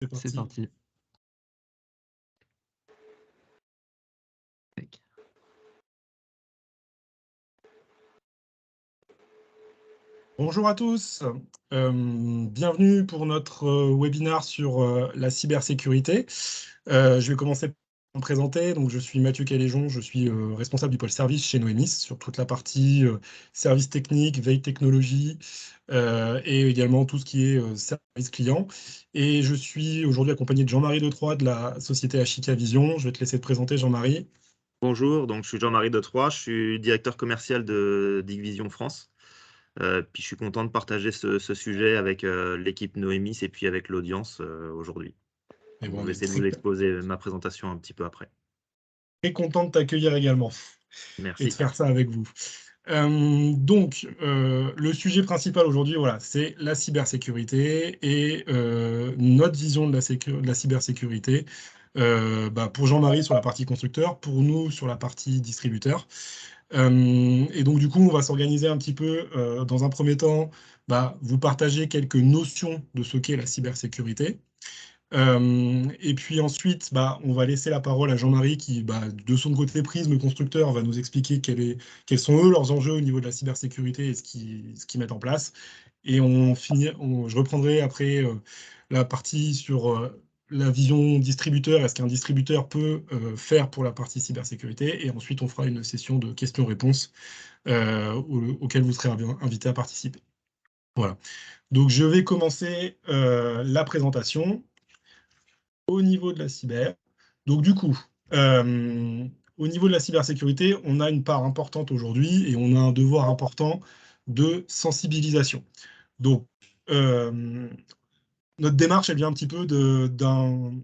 C'est C'est parti. parti. Tac. Bonjour à tous, bienvenue pour notre webinaire sur la cybersécurité. Je vais commencer par me présenter. Donc, je suis Mathieu Caléjon, je suis responsable du pôle service chez Noemis sur toute la partie service technique, veille technologie et également tout ce qui est service client. Et je suis aujourd'hui accompagné de Jean-Marie Detroy de la société Ashika Vision. Je vais te laisser te présenter, Jean-Marie. Bonjour, donc je suis Jean-Marie Detroy, je suis directeur commercial de Digvision France. Puis je suis content de partager ce sujet avec l'équipe Noémis et puis avec l'audience aujourd'hui. Et Donc, bon, je on vais est essayer de vous exposer ma présentation un petit peu après. très content de t'accueillir également et de Merci. faire ça avec vous. Le sujet principal aujourd'hui, voilà, c'est la cybersécurité et notre vision de la cybersécurité. Pour Jean-Marie sur la partie constructeur, pour nous sur la partie distributeur. Et donc, du coup, on va s'organiser un petit peu dans un premier temps, vous partager quelques notions de ce qu'est la cybersécurité. Et puis ensuite, on va laisser la parole à Jean-Marie qui, de son côté Prisme Constructeur, va nous expliquer quels sont eux leurs enjeux au niveau de la cybersécurité et ce qu'ils mettent en place. Et je reprendrai après la partie sur la vision distributeur, est-ce qu'un distributeur peut faire pour la partie cybersécurité. Et ensuite, on fera une session de questions-réponses auxquelles vous serez invité à participer. Voilà. Donc, je vais commencer la présentation au niveau de la cyber. Donc du coup, au niveau de la cybersécurité, on a une part importante aujourd'hui et on a un devoir important de sensibilisation. Donc, notre démarche, elle vient un petit peu d'un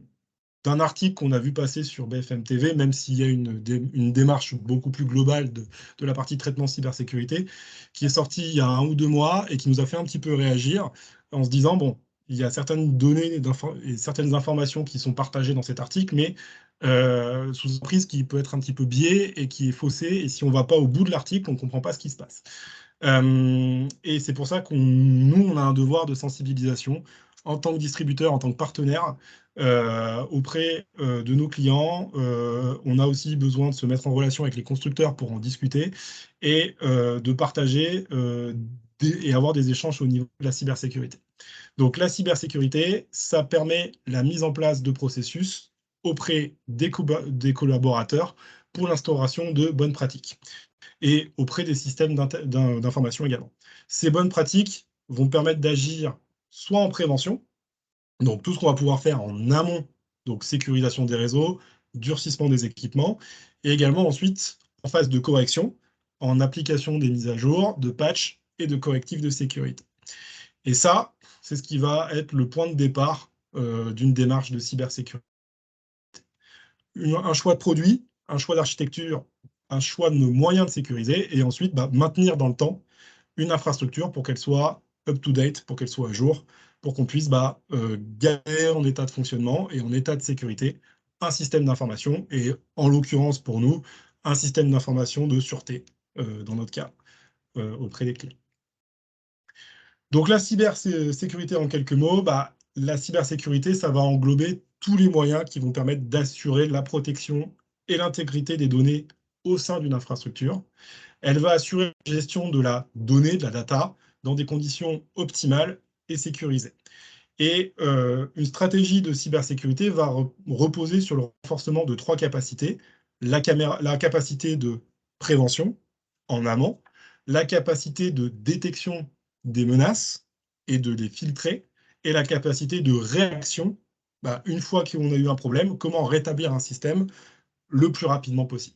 article qu'on a vu passer sur BFM TV, même s'il y a une démarche beaucoup plus globale de la partie traitement cybersécurité, qui est sortie il y a 1 ou 2 mois et qui nous a fait un petit peu réagir en se disant, bon, il y a certaines données et certaines informations qui sont partagées dans cet article, mais sous une prise qui peut être un petit peu biais et qui est faussée, et si on ne va pas au bout de l'article, on ne comprend pas ce qui se passe. Et c'est pour ça nous, on a un devoir de sensibilisation en tant que distributeur, en tant que partenaire, auprès de nos clients. On a aussi besoin de se mettre en relation avec les constructeurs pour en discuter et de partager et avoir des échanges au niveau de la cybersécurité. Donc la cybersécurité, ça permet la mise en place de processus auprès des collaborateurs pour l'instauration de bonnes pratiques et auprès des systèmes d'information également. Ces bonnes pratiques vont permettre d'agir soit en prévention, donc tout ce qu'on va pouvoir faire en amont, donc sécurisation des réseaux, durcissement des équipements, et également ensuite en phase de correction, en application des mises à jour, de patchs et de correctifs de sécurité. Et ça, c'est ce qui va être le point de départ d'une démarche de cybersécurité. Un choix de produit, un choix d'architecture, un choix de nos moyens de sécuriser, et ensuite maintenir dans le temps une infrastructure pour qu'elle soit up-to-date, pour qu'elle soit à jour, pour qu'on puisse garder en état de fonctionnement et en état de sécurité un système d'information, et en l'occurrence pour nous, un système d'information de sûreté, dans notre cas, auprès des clients. Donc la cybersécurité en quelques mots, la cybersécurité, ça va englober tous les moyens qui vont permettre d'assurer la protection et l'intégrité des données au sein d'une infrastructure. Elle va assurer la gestion de la donnée, de la data, dans des conditions optimales et sécurisées. Et une stratégie de cybersécurité va reposer sur le renforcement de 3 capacités. La capacité de prévention en amont, la capacité de détection des menaces et de les filtrer, et la capacité de réaction, une fois qu'on a eu un problème, comment rétablir un système le plus rapidement possible.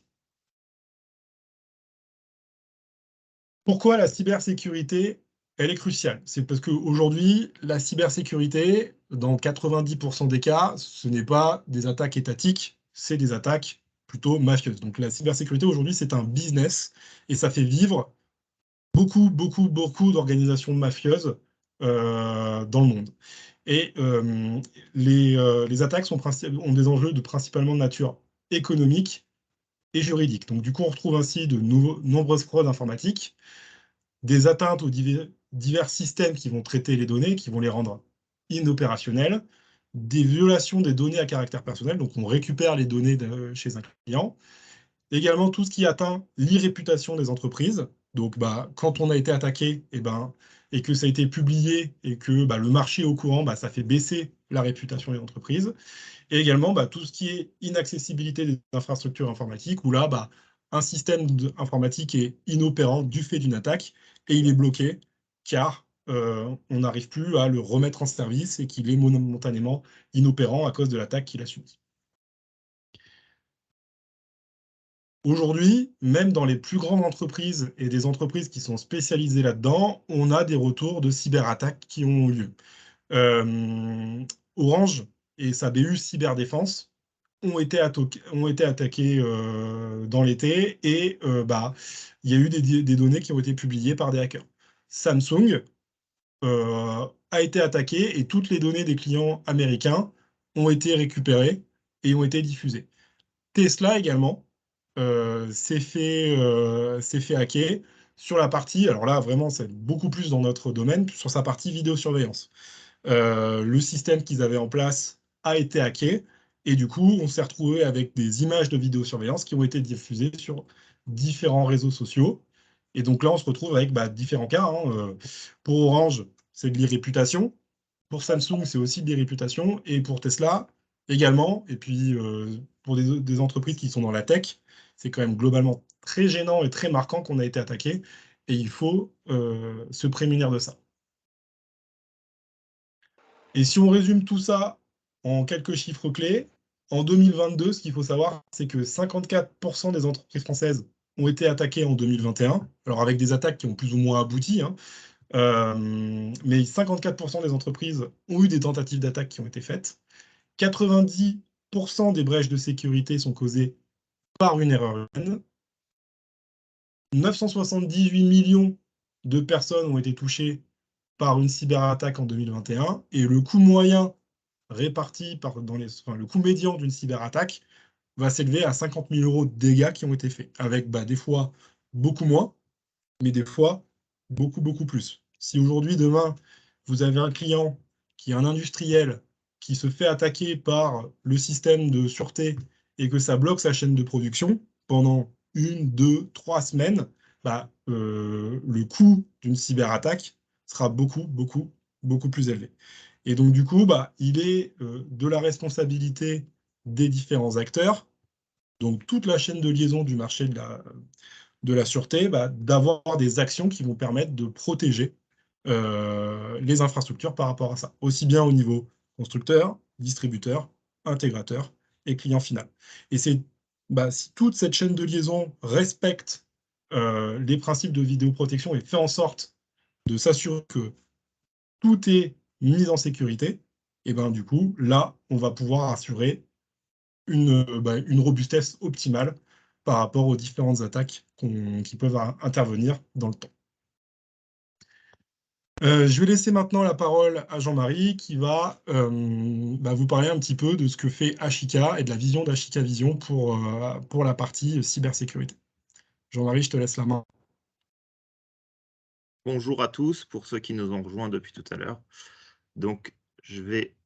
Pourquoi la cybersécurité, elle est cruciale? C'est parce qu'aujourd'hui, la cybersécurité, dans 90% des cas, ce n'est pas des attaques étatiques, c'est des attaques plutôt mafieuses. Donc la cybersécurité, aujourd'hui, c'est un business et ça fait vivre beaucoup d'organisations mafieuses dans le monde. Et les attaques ont des enjeux principalement de nature économique et juridique. Donc du coup, on retrouve ainsi de nombreuses fraudes informatiques, des atteintes aux divers systèmes qui vont traiter les données, qui vont les rendre inopérationnels, des violations des données à caractère personnel, donc on récupère les données chez un client. Également, tout ce qui atteint l'e-réputation des entreprises. Donc, quand on a été attaqué et que ça a été publié et que le marché est au courant, ça fait baisser la réputation des entreprises. Et également, tout ce qui est inaccessibilité des infrastructures informatiques, où là, un système informatique est inopérant du fait d'une attaque et il est bloqué car on n'arrive plus à le remettre en service et qu'il est momentanément inopérant à cause de l'attaque qu'il a subie. Aujourd'hui, même dans les plus grandes entreprises et des entreprises qui sont spécialisées là-dedans, on a des retours de cyberattaques qui ont lieu. Orange et sa BU Cyberdéfense ont été attaqués dans l'été et il y a eu des données qui ont été publiées par des hackers. Samsung a été attaqué et toutes les données des clients américains ont été récupérées et ont été diffusées. Tesla également s'est fait hacker sur la partie, alors là vraiment c'est beaucoup plus dans notre domaine, sur sa partie vidéosurveillance. Le système qu'ils avaient en place a été hacké et du coup on s'est retrouvé avec des images de vidéosurveillance qui ont été diffusées sur différents réseaux sociaux. Et donc là on se retrouve avec différents cas. Pour Orange, c'est de l'irréputation. Pour Samsung, c'est aussi des réputations. Et pour Tesla, également. Et puis, pour des entreprises qui sont dans la tech, c'est quand même globalement très gênant et très marquant qu'on a été attaqué. Et il faut se prémunir de ça. Et si on résume tout ça en quelques chiffres clés, en 2022, ce qu'il faut savoir, c'est que 54% des entreprises françaises ont été attaquées en 2021. Alors, avec des attaques qui ont plus ou moins abouti, hein. Mais 54% des entreprises ont eu des tentatives d'attaque qui ont été faites. 90% des brèches de sécurité sont causées par une erreur humaine. 978 millions de personnes ont été touchées par une cyberattaque en 2021. Et le coût moyen réparti le coût médian d'une cyberattaque va s'élever à 50 000 € de dégâts qui ont été faits, avec des fois beaucoup moins, mais des fois beaucoup, beaucoup plus. Si aujourd'hui, demain, vous avez un client qui est un industriel qui se fait attaquer par le système de sûreté et que ça bloque sa chaîne de production pendant 1, 2, 3 semaines, le coût d'une cyberattaque sera beaucoup, beaucoup, beaucoup plus élevé. Et donc, du coup, il est de la responsabilité des différents acteurs, donc toute la chaîne de liaison du marché de la sûreté, d'avoir des actions qui vont permettre de protéger les infrastructures par rapport à ça, aussi bien au niveau constructeur, distributeur, intégrateur et client final. Et c'est si toute cette chaîne de liaison respecte les principes de vidéoprotection et fait en sorte de s'assurer que tout est mis en sécurité, et du coup, là, on va pouvoir assurer une robustesse optimale par rapport aux différentes attaques qui peuvent intervenir dans le temps. Je vais laisser maintenant la parole à Jean-Marie qui va vous parler un petit peu de ce que fait Ashika et de la vision d'Ashika Vision pour la partie cybersécurité. Jean-Marie, je te laisse la main. Bonjour à tous, pour ceux qui nous ont rejoints depuis tout à l'heure. Donc, je vais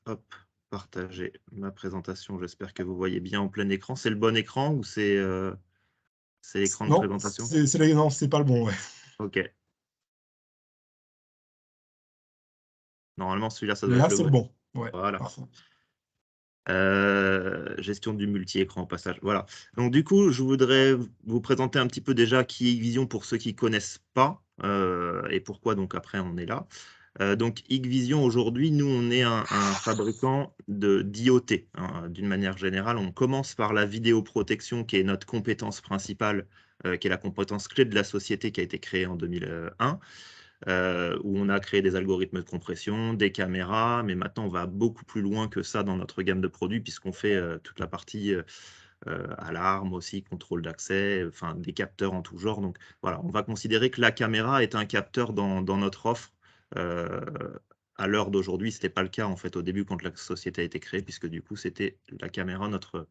partager ma présentation. J'espère que vous voyez bien en plein écran. C'est le bon écran ou c'est l'écran de présentation? Non, c'est pas le bon, ouais. OK. Normalement, celui-là, ça doit Là, être le c'est le bon. bon. Ouais, Voilà. parfait. Gestion du multi-écran au passage. Voilà. Donc, du coup, je voudrais vous présenter un petit peu déjà qui est Hikvision pour ceux qui ne connaissent pas et pourquoi, donc, après, on est là. Donc, Hikvision, aujourd'hui, nous, on est un fabricant d'IoT. Hein, d'une manière générale, on commence par la vidéoprotection, qui est notre compétence principale, qui est la compétence clé de la société qui a été créée en 2001. Où on a créé des algorithmes de compression, des caméras, mais maintenant on va beaucoup plus loin que ça dans notre gamme de produits puisqu'on fait toute la partie alarme aussi, contrôle d'accès, enfin des capteurs en tout genre. Donc voilà, on va considérer que la caméra est un capteur dans notre offre. À l'heure d'aujourd'hui, ce n'était pas le cas en fait au début quand la société a été créée, puisque du coup c'était la caméra notre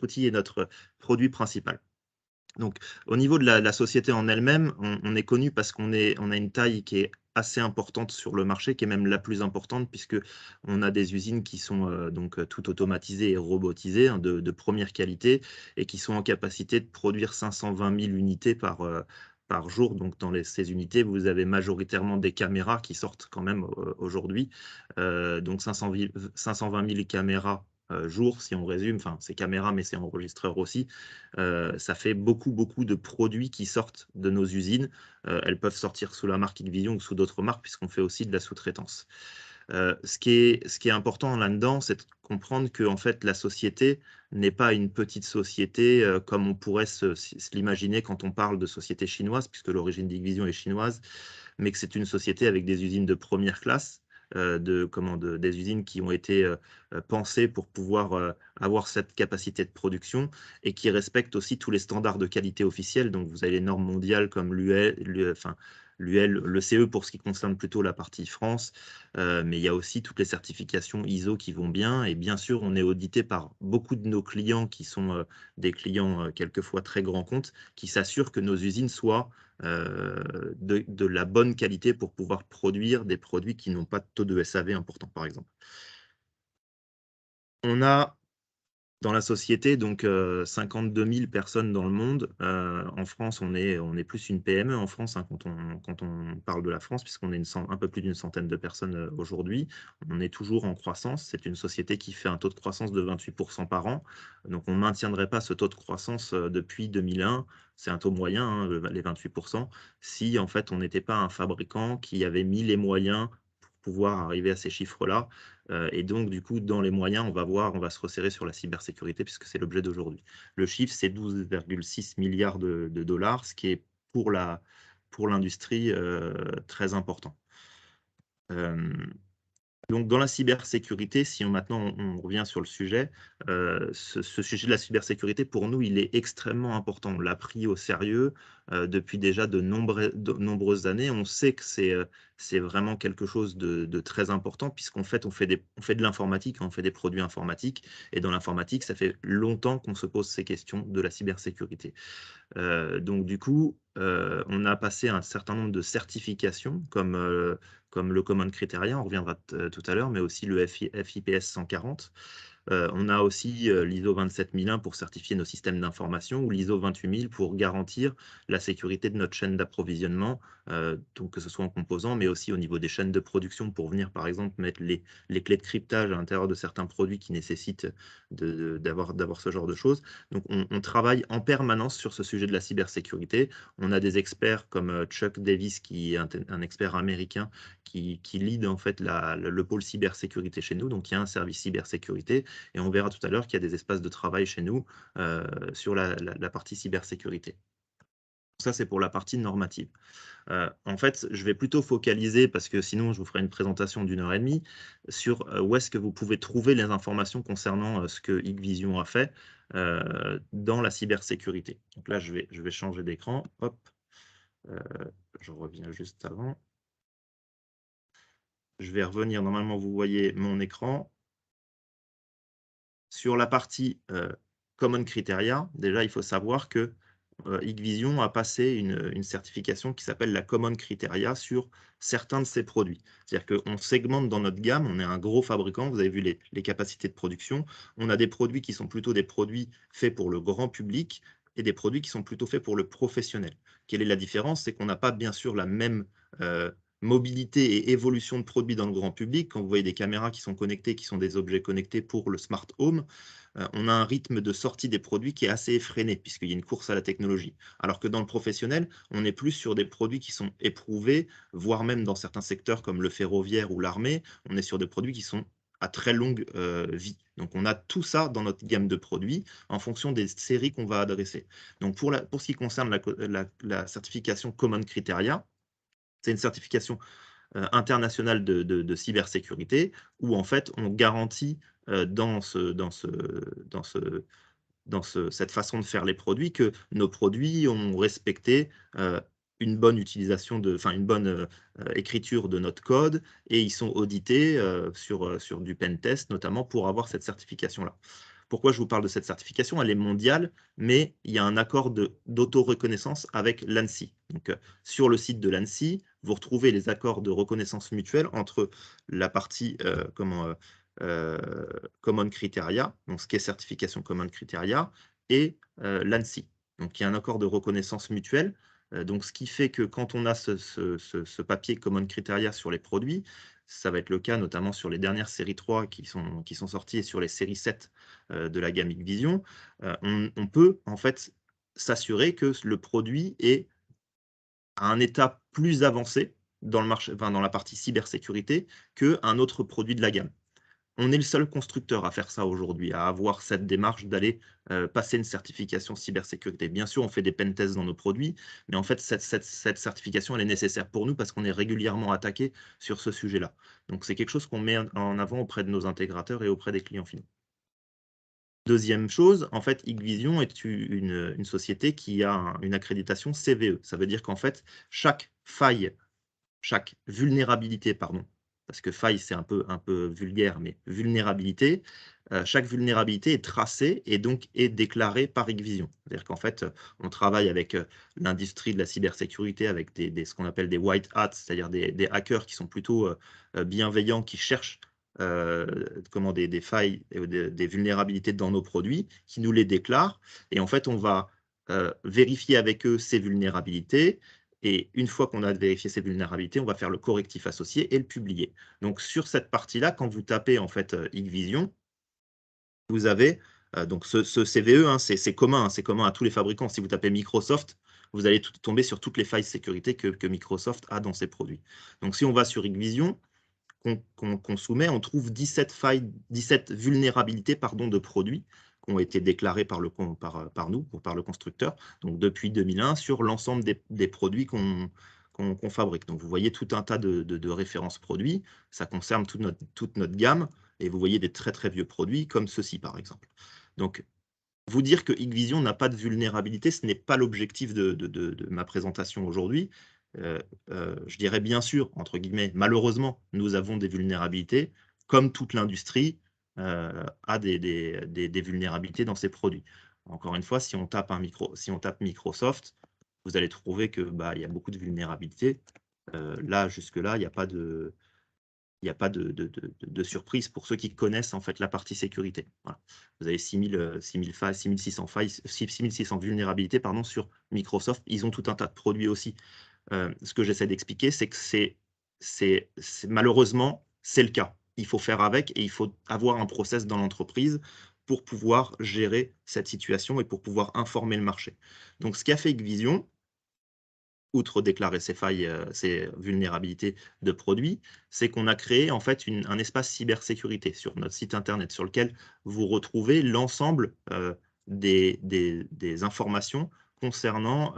outil et notre produit principal. Donc, au niveau de la société en elle-même, on est connu parce qu'on a une taille qui est assez importante sur le marché, qui est même la plus importante, puisqu'on a des usines qui sont donc toutes automatisées et robotisées, hein, de première qualité, et qui sont en capacité de produire 520 000 unités par jour. Donc dans ces unités, vous avez majoritairement des caméras qui sortent quand même aujourd'hui. Donc 520 000 caméras jour, si on résume, enfin c'est caméra mais c'est enregistreur aussi, ça fait beaucoup de produits qui sortent de nos usines. Elles peuvent sortir sous la marque Hikvision ou sous d'autres marques, puisqu'on fait aussi de la sous-traitance. Ce qui est important là-dedans, c'est de comprendre que en fait, la société n'est pas une petite société comme on pourrait se l'imaginer quand on parle de société chinoise, puisque l'origine d'Hikvision est chinoise, mais que c'est une société avec des usines de première classe, des usines qui ont été pensées pour pouvoir avoir cette capacité de production et qui respectent aussi tous les standards de qualité officiels. Donc, vous avez les normes mondiales comme l'UL, le CE pour ce qui concerne plutôt la partie France, mais il y a aussi toutes les certifications ISO qui vont bien. Et bien sûr, on est audité par beaucoup de nos clients qui sont des clients quelquefois très grands comptes, qui s'assurent que nos usines soient de la bonne qualité pour pouvoir produire des produits qui n'ont pas de taux de SAV important, par exemple. On a dans la société donc 52 000 personnes dans le monde. En France, on est plus une PME en France, hein, quand on parle de la France, puisqu'on est un peu plus d'une centaine de personnes aujourd'hui. On est toujours en croissance. C'est une société qui fait un taux de croissance de 28% par an. Donc, on ne maintiendrait pas ce taux de croissance depuis 2001. C'est un taux moyen, hein, les 28%, si en fait on n'était pas un fabricant qui avait mis les moyens pour pouvoir arriver à ces chiffres-là. Et donc, du coup, dans les moyens, on va se resserrer sur la cybersécurité, puisque c'est l'objet d'aujourd'hui. Le chiffre, c'est 12,6 milliards de dollars, ce qui est pour l'industrie très important. Donc, dans la cybersécurité, si maintenant on revient sur le sujet, ce sujet de la cybersécurité, pour nous, il est extrêmement important. On l'a pris au sérieux depuis déjà de nombreuses années. On sait que c'est vraiment quelque chose de très important, puisqu'en fait, on fait de l'informatique, on fait des produits informatiques. Et dans l'informatique, ça fait longtemps qu'on se pose ces questions de la cybersécurité. Donc du coup, on a passé un certain nombre de certifications comme le Common Criteria, on reviendra tout à l'heure, mais aussi le FIPS 140. On a aussi l'ISO 27001 pour certifier nos systèmes d'information ou l'ISO 28000 pour garantir la sécurité de notre chaîne d'approvisionnement, donc que ce soit en composants, mais aussi au niveau des chaînes de production pour venir, par exemple, mettre les clés de cryptage à l'intérieur de certains produits qui nécessitent d'avoir ce genre de choses. Donc, on travaille en permanence sur ce sujet de la cybersécurité. On a des experts comme Chuck Davis, qui est un expert américain qui lead en fait le pôle cybersécurité chez nous. Donc, il y a un service cybersécurité et on verra tout à l'heure qu'il y a des espaces de travail chez nous sur la partie cybersécurité. Ça, c'est pour la partie normative. En fait, je vais plutôt focaliser, parce que sinon je vous ferai une présentation d'1 h 30, sur où est-ce que vous pouvez trouver les informations concernant ce que Hikvision a fait dans la cybersécurité. Donc là, je vais changer d'écran. Hop, je reviens juste avant. Je vais revenir. Normalement, vous voyez mon écran. Sur la partie Common Criteria, déjà, il faut savoir que Hikvision a passé une certification qui s'appelle la Common Criteria sur certains de ses produits. C'est-à-dire qu'on segmente dans notre gamme, on est un gros fabricant, vous avez vu les capacités de production. On a des produits qui sont plutôt des produits faits pour le grand public et des produits qui sont plutôt faits pour le professionnel. Quelle est la différence? C'est qu'on n'a pas bien sûr la même mobilité et évolution de produits dans le grand public. Quand vous voyez des caméras qui sont connectées, qui sont des objets connectés pour le smart home, on a un rythme de sortie des produits qui est assez effréné, puisqu'il y a une course à la technologie. Alors que dans le professionnel, on est plus sur des produits qui sont éprouvés, voire même dans certains secteurs comme le ferroviaire ou l'armée, on est sur des produits qui sont à très longue vie. Donc, on a tout ça dans notre gamme de produits en fonction des séries qu'on va adresser. Donc, pour ce qui concerne la certification Common Criteria, c'est une certification internationale de cybersécurité où en fait on garantit cette façon de faire les produits que nos produits ont respecté une bonne utilisation une bonne écriture de notre code, et ils sont audités sur du pen test notamment pour avoir cette certification-là. Pourquoi je vous parle de cette certification? Elle est mondiale, mais il y a un accord d'auto-reconnaissance avec l'ANSSI. Donc, sur le site de l'ANSSI, vous retrouvez les accords de reconnaissance mutuelle entre la partie Common Criteria, donc ce qui est certification Common Criteria, et l'ANSSI. Donc il y a un accord de reconnaissance mutuelle. Donc ce qui fait que quand on a ce papier Common Criteria sur les produits, ça va être le cas notamment sur les dernières séries 3 qui sont sorties et sur les séries 7 de la gamme Hikvision, on peut en fait s'assurer que le produit est à un état plus avancé dans le marché, enfin, dans la partie cybersécurité qu'un autre produit de la gamme. On est le seul constructeur à faire ça aujourd'hui, à avoir cette démarche d'aller passer une certification cybersécurité. Bien sûr, on fait des pentests dans nos produits, mais en fait, cette certification, elle est nécessaire pour nous parce qu'on est régulièrement attaqué sur ce sujet-là. Donc, c'est quelque chose qu'on met en avant auprès de nos intégrateurs et auprès des clients finaux. Deuxième chose, en fait, Hikvision est une société qui a une accréditation CVE. Ça veut dire qu'en fait, chaque vulnérabilité, pardon, parce que faille, c'est un peu vulgaire, mais vulnérabilité, chaque vulnérabilité est tracée et donc est déclarée par Hikvision. C'est-à-dire qu'en fait, on travaille avec l'industrie de la cybersécurité, avec ce qu'on appelle des white hats, c'est-à-dire des hackers qui sont plutôt bienveillants, qui cherchent des failles, des vulnérabilités dans nos produits, qui nous les déclarent. Et en fait, on va vérifier avec eux ces vulnérabilités. Et une fois qu'on a vérifié ces vulnérabilités, on va faire le correctif associé et le publier. Donc, sur cette partie-là, quand vous tapez en fait Hikvision, vous avez donc ce CVE, hein, c'est commun à tous les fabricants. Si vous tapez Microsoft, vous allez tomber sur toutes les failles de sécurité que Microsoft a dans ses produits. Donc, si on va sur Hikvision, qu'on soumet, on trouve 17 vulnérabilités de produits qui ont été déclarées par nous, par le constructeur, donc depuis 2001, sur l'ensemble des produits qu'on fabrique. Donc vous voyez tout un tas de références produits, ça concerne toute notre gamme, et vous voyez des très très vieux produits comme ceux-ci par exemple. Donc vous dire que Hikvision n'a pas de vulnérabilité, ce n'est pas l'objectif de ma présentation aujourd'hui. Je dirais bien sûr, entre guillemets, malheureusement, nous avons des vulnérabilités, comme toute l'industrie a des vulnérabilités dans ses produits. Encore une fois, si on tape Microsoft, vous allez trouver que il y a beaucoup de vulnérabilités. Là, jusque-là, il n'y a pas de surprise pour ceux qui connaissent en fait la partie sécurité. Voilà. Vous avez 6600 failles, 6600 vulnérabilités sur Microsoft. Ils ont tout un tas de produits aussi. Ce que j'essaie d'expliquer, c'est que malheureusement, c'est le cas. Il faut faire avec et il faut avoir un process dans l'entreprise pour pouvoir gérer cette situation et pour pouvoir informer le marché. Donc, ce qu'a fait Hikvision, outre déclarer ces failles, ces vulnérabilités de produits, c'est qu'on a créé en fait un espace cybersécurité sur notre site internet sur lequel vous retrouvez l'ensemble des informations concernant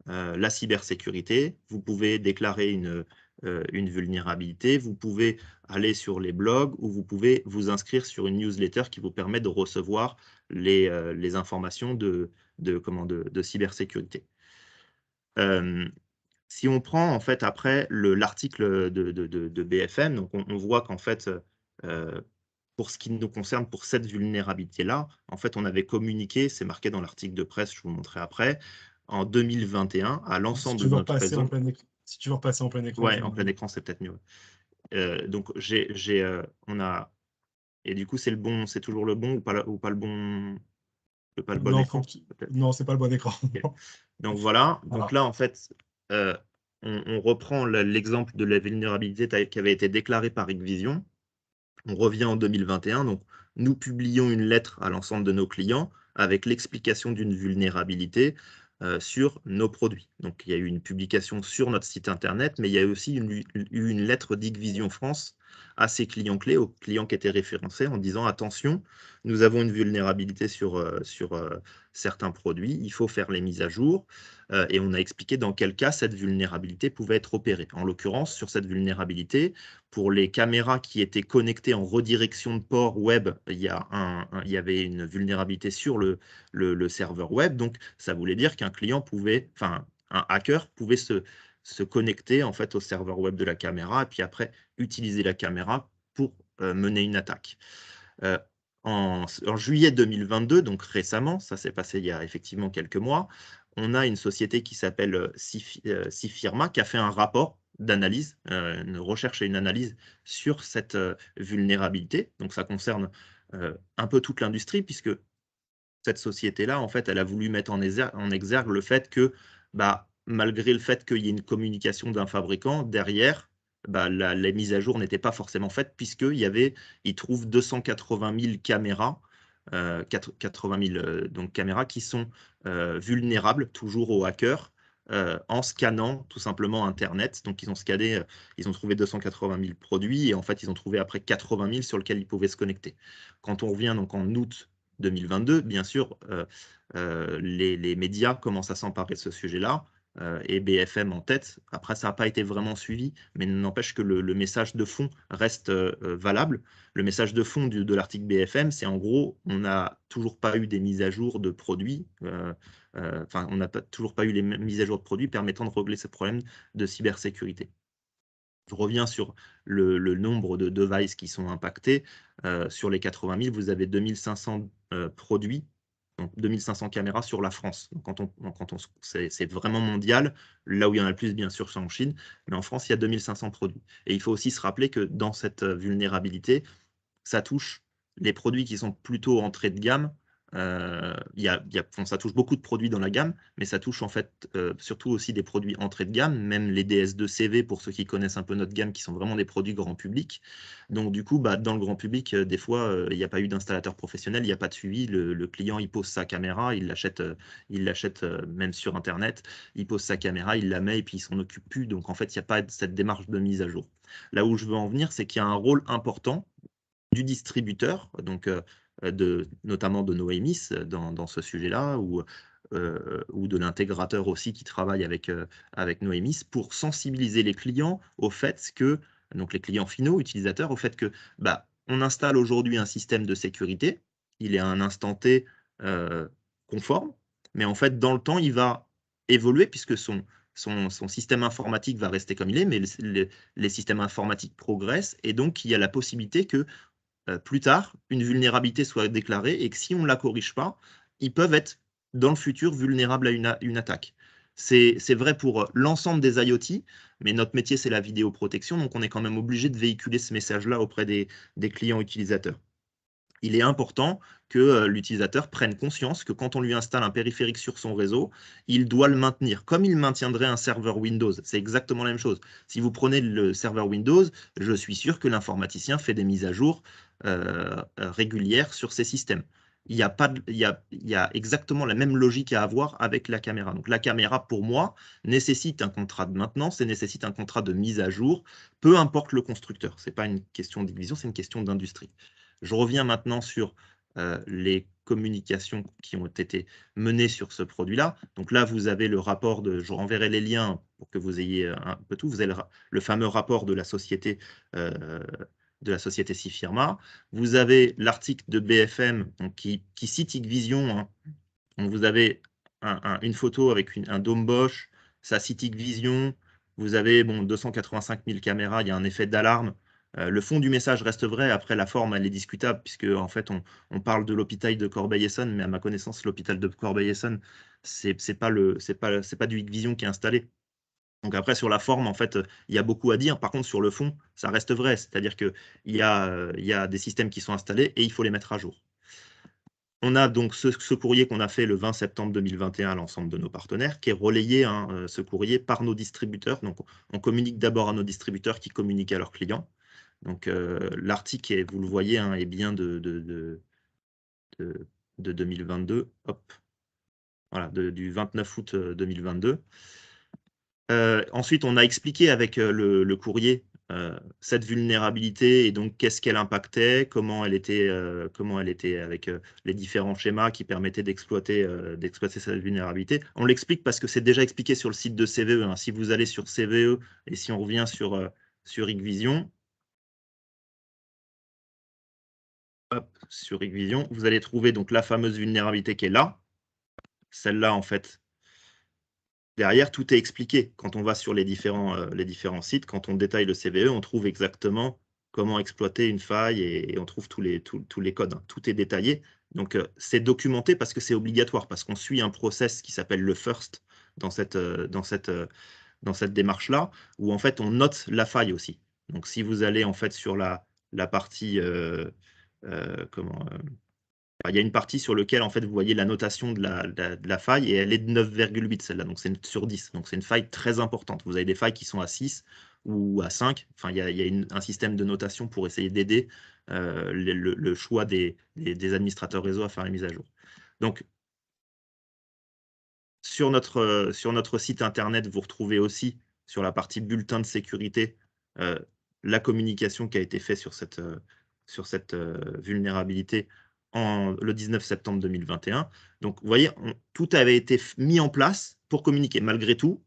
la cybersécurité. Vous pouvez déclarer une vulnérabilité, vous pouvez aller sur les blogs ou vous pouvez vous inscrire sur une newsletter qui vous permet de recevoir les informations de cybersécurité. Si on prend en fait après l'article de BFM, donc on voit qu'en fait, pour ce qui nous concerne, pour cette vulnérabilité-là, en fait, on avait communiqué, c'est marqué dans l'article de presse, je vous montrerai après, en 2021 à l'ensemble de notre réseau. Si tu veux repasser en plein écran. Ouais, en plein écran, c'est peut-être mieux. Donc on a, et du coup, c'est toujours le bon ou pas le bon, Non, écran. Non, c'est pas le bon écran. Okay. Donc voilà. Donc là, en fait, on reprend l'exemple de la vulnérabilité qui avait été déclarée par Hikvision. On revient en 2021. Donc, nous publions une lettre à l'ensemble de nos clients avec l'explication d'une vulnérabilité sur nos produits. Donc, il y a eu une publication sur notre site internet, mais il y a aussi eu une lettre d'Hikvision France à ses clients clés, aux clients qui étaient référencés, en disant attention, nous avons une vulnérabilité sur certains produits, il faut faire les mises à jour. Et on a expliqué dans quel cas cette vulnérabilité pouvait être opérée. En l'occurrence, sur cette vulnérabilité, pour les caméras qui étaient connectées en redirection de port web, il y avait une vulnérabilité sur le serveur web. Donc, ça voulait dire qu'un un hacker pouvait se connecter en fait au serveur web de la caméra et puis après utiliser la caméra pour mener une attaque. En juillet 2022, donc récemment, ça s'est passé il y a effectivement quelques mois, on a une société qui s'appelle Cifirma qui a fait un rapport d'analyse, une recherche et une analyse sur cette vulnérabilité. Donc, ça concerne un peu toute l'industrie, puisque cette société-là, en fait, elle a voulu mettre en exergue le fait que, malgré le fait qu'il y ait une communication d'un fabricant, derrière, les mises à jour n'étaient pas forcément faites, puisqu'ils trouvent 280 000 caméras, 80 000 donc caméras qui sont vulnérables toujours aux hackers, en scannant tout simplement Internet. Donc, ils ont scanné, ils ont trouvé 280 000 produits, et en fait, ils ont trouvé après 80 000 sur lesquels ils pouvaient se connecter. Quand on revient donc en août 2022, bien sûr, les médias commencent à s'emparer de ce sujet-là, et BFM en tête. Après, ça n'a pas été vraiment suivi, mais n'empêche que le message de fond reste valable. Le message de fond de l'article BFM, c'est en gros, on n'a toujours pas eu des mises à jour de produits, on n'a toujours pas eu les mises à jour de produits permettant de régler ce problème de cybersécurité. Je reviens sur le nombre de devices qui sont impactés. Sur les 80 000, vous avez 2500 produits, donc 2500 caméras sur la France. Donc c'est vraiment mondial. Là où il y en a le plus, bien sûr, c'est en Chine. Mais en France, il y a 2500 produits. Et il faut aussi se rappeler que dans cette vulnérabilité, ça touche les produits qui sont plutôt entrée de gamme. Ça touche beaucoup de produits dans la gamme, mais ça touche en fait surtout aussi des produits entrée de gamme, même les DS2CV pour ceux qui connaissent un peu notre gamme, qui sont vraiment des produits grand public. Donc du coup, dans le grand public, des fois, il n'y a pas eu d'installateur professionnel, il n'y a pas de suivi. Le client, il pose sa caméra, il l'achète même sur Internet, il pose sa caméra, il la met et puis il s'en occupe plus. Donc en fait, il n'y a pas cette démarche de mise à jour. Là où je veux en venir, c'est qu'il y a un rôle important du distributeur, donc notamment de Noemis dans ce sujet-là, ou de l'intégrateur aussi qui travaille avec Noemis, pour sensibiliser les clients au fait que, donc les clients finaux, utilisateurs, au fait que on installe aujourd'hui un système de sécurité, il est à un instant T conforme, mais en fait dans le temps il va évoluer puisque son système informatique va rester comme il est, mais les systèmes informatiques progressent, et donc il y a la possibilité que plus tard, une vulnérabilité soit déclarée et que si on ne la corrige pas, ils peuvent être dans le futur vulnérables à une attaque. C'est vrai pour l'ensemble des IoT, mais notre métier, c'est la vidéoprotection, donc on est quand même obligé de véhiculer ce message-là auprès des clients utilisateurs. Il est important que l'utilisateur prenne conscience que quand on lui installe un périphérique sur son réseau, il doit le maintenir, comme il maintiendrait un serveur Windows. C'est exactement la même chose. Si vous prenez le serveur Windows, je suis sûr que l'informaticien fait des mises à jour régulières sur ces systèmes. Il y a exactement la même logique à avoir avec la caméra. Donc la caméra, pour moi, nécessite un contrat de maintenance et nécessite un contrat de mise à jour, peu importe le constructeur. Ce n'est pas une question d'Hikvision, c'est une question d'industrie. Je reviens maintenant sur les communications qui ont été menées sur ce produit-là. Donc là, vous avez le rapport je renverrai les liens pour que vous ayez un peu tout. Vous avez le fameux rapport de la société Cifirma. Vous avez l'article de BFM donc, qui cite Hikvision. Hein. Donc vous avez une photo avec un dôme Bosch, ça cite Hikvision. Vous avez 285 000 caméras, il y a un effet d'alarme. Le fond du message reste vrai, après la forme elle est discutable, puisque en fait on parle de l'hôpital de Corbeil-Essonnes, mais à ma connaissance l'hôpital de Corbeil-Essonnes, c'est pas du Hikvision qui est installé. Donc après sur la forme, en fait, il y a beaucoup à dire. Par contre sur le fond, ça reste vrai, c'est-à-dire qu'il y a des systèmes qui sont installés et il faut les mettre à jour. On a donc ce courrier qu'on a fait le 20 septembre 2021 à l'ensemble de nos partenaires, qui est relayé, ce courrier, par nos distributeurs. Donc, on communique d'abord à nos distributeurs qui communiquent à leurs clients. Donc, l'article, vous le voyez, est bien de 2022. Hop. Voilà, du 29 août 2022. Ensuite, on a expliqué avec le courrier cette vulnérabilité et donc qu'est-ce qu'elle impactait, comment elle était avec les différents schémas qui permettaient d'exploiter cette vulnérabilité. On l'explique parce que c'est déjà expliqué sur le site de CVE. Hein. Si vous allez sur CVE et si on revient sur Hikvision, vous allez trouver donc la fameuse vulnérabilité qui est là. Celle-là, en fait, derrière, tout est expliqué. Quand on va sur les différents sites, quand on détaille le CVE, on trouve exactement comment exploiter une faille et on trouve tous les codes, hein. Tout est détaillé. Donc, c'est documenté parce que c'est obligatoire, parce qu'on suit un process qui s'appelle le FIRST dans cette démarche-là, où en fait on note la faille aussi. Donc, si vous allez en fait sur la partie, il y a une partie sur laquelle en fait vous voyez la notation de la faille et elle est de 9,8 celle-là, donc c'est sur 10. Donc c'est une faille très importante. Vous avez des failles qui sont à 6 ou à 5. Enfin, il y a un système de notation pour essayer d'aider le choix des administrateurs réseau à faire les mises à jour. Donc, sur notre site internet, vous retrouvez aussi sur la partie bulletin de sécurité la communication qui a été faite sur cette vulnérabilité le 19 septembre 2021. Donc, vous voyez, tout avait été mis en place pour communiquer. Malgré tout,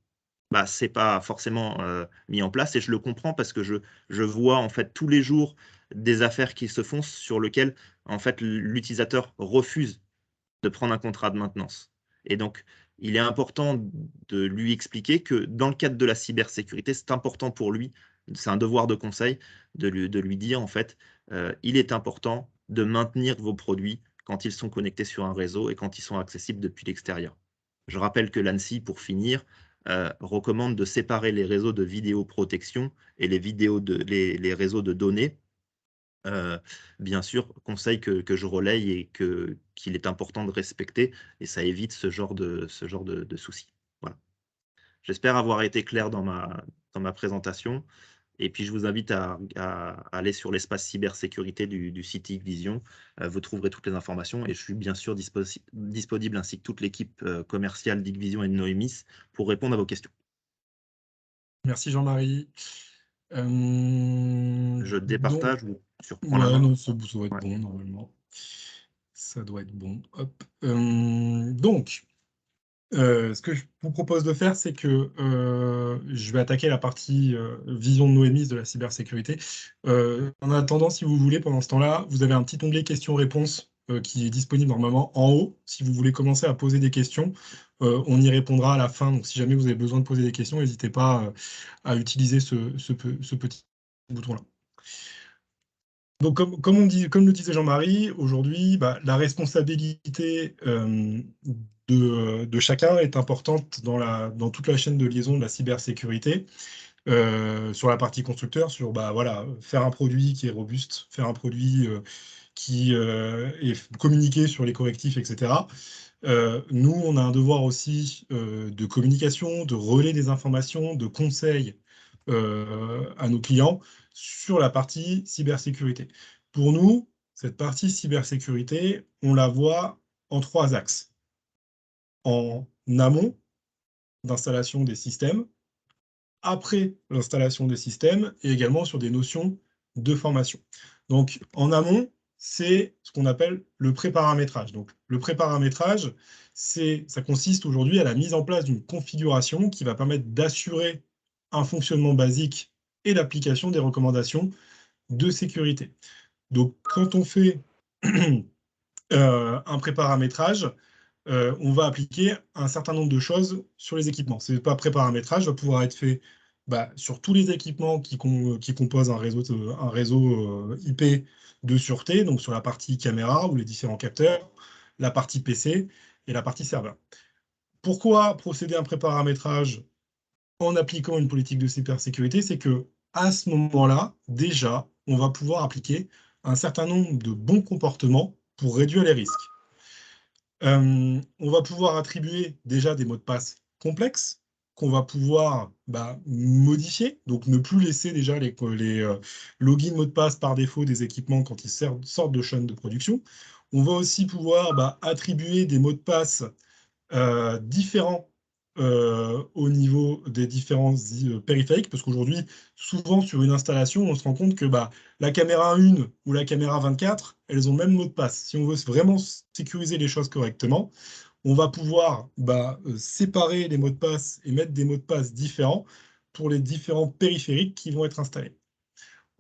bah, ce n'est pas forcément mis en place et je le comprends parce que je vois en fait tous les jours des affaires qui se font sur lesquelles en fait l'utilisateur refuse de prendre un contrat de maintenance. Et donc, il est important de lui expliquer que dans le cadre de la cybersécurité, c'est important pour lui, c'est un devoir de conseil, de lui dire en fait, il est important de maintenir vos produits quand ils sont connectés sur un réseau et quand ils sont accessibles depuis l'extérieur. Je rappelle que l'ANSSI, pour finir, recommande de séparer les réseaux de vidéoprotection et les réseaux de données. Bien sûr, conseil que je relaye et qu'il est important de respecter et ça évite ce genre de soucis. Voilà. J'espère avoir été clair dans ma présentation et puis je vous invite à aller sur l'espace cybersécurité du site Hikvision. Vous trouverez toutes les informations et je suis bien sûr disponible ainsi que toute l'équipe commerciale d'Hikvision et de Noemis pour répondre à vos questions. Merci Jean-Marie. Je départage ou tu reprends la Ouais, main? non, ça doit être Ouais. bon normalement. Ça doit être bon. Hop. Donc, ce que je vous propose de faire, c'est que je vais attaquer la partie vision de Noémis de la cybersécurité. En attendant, si vous voulez, pendant ce temps-là, vous avez un petit onglet questions-réponses qui est disponible normalement en haut. Si vous voulez commencer à poser des questions, on y répondra à la fin. Donc, si jamais vous avez besoin de poser des questions, n'hésitez pas à utiliser ce petit bouton-là. Donc, comme le disait Jean-Marie, aujourd'hui, bah, la responsabilité de chacun est importante dans toute la chaîne de liaison de la cybersécurité, sur la partie constructeur, sur bah, voilà, faire un produit qui est robuste, faire un produit qui est communiqué sur les correctifs, etc. Nous, on a un devoir aussi de communication, de relais des informations, de conseils à nos clients sur la partie cybersécurité. Pour nous, cette partie cybersécurité, on la voit en 3 axes. En amont d'installation des systèmes, après l'installation des systèmes et également sur des notions de formation. Donc, en amont, c'est ce qu'on appelle le pré-paramétrage. Donc, le pré-paramétrage, ça consiste aujourd'hui à la mise en place d'une configuration qui va permettre d'assurer un fonctionnement basique et l'application des recommandations de sécurité. Donc, quand on fait un pré-paramétrage, on va appliquer un certain nombre de choses sur les équipements. Ce pré-paramétrage va pouvoir être fait sur tous les équipements qui composent un réseau IP de sûreté, donc sur la partie caméra ou les différents capteurs, la partie PC et la partie serveur. Pourquoi procéder à un pré-paramétrage en appliquant une politique de cybersécurité? C'est que à ce moment-là, déjà, on va pouvoir appliquer un certain nombre de bons comportements pour réduire les risques. On va pouvoir attribuer déjà des mots de passe complexes qu'on va pouvoir modifier, donc ne plus laisser déjà les logins mots de passe par défaut des équipements quand ils sortent de chaîne de production. On va aussi pouvoir attribuer des mots de passe différents au niveau des différents périphériques, parce qu'aujourd'hui, souvent sur une installation, on se rend compte que la caméra 1 ou la caméra 24, elles ont le même mot de passe. Si on veut vraiment sécuriser les choses correctement, on va pouvoir séparer les mots de passe et mettre des mots de passe différents pour les différents périphériques qui vont être installés.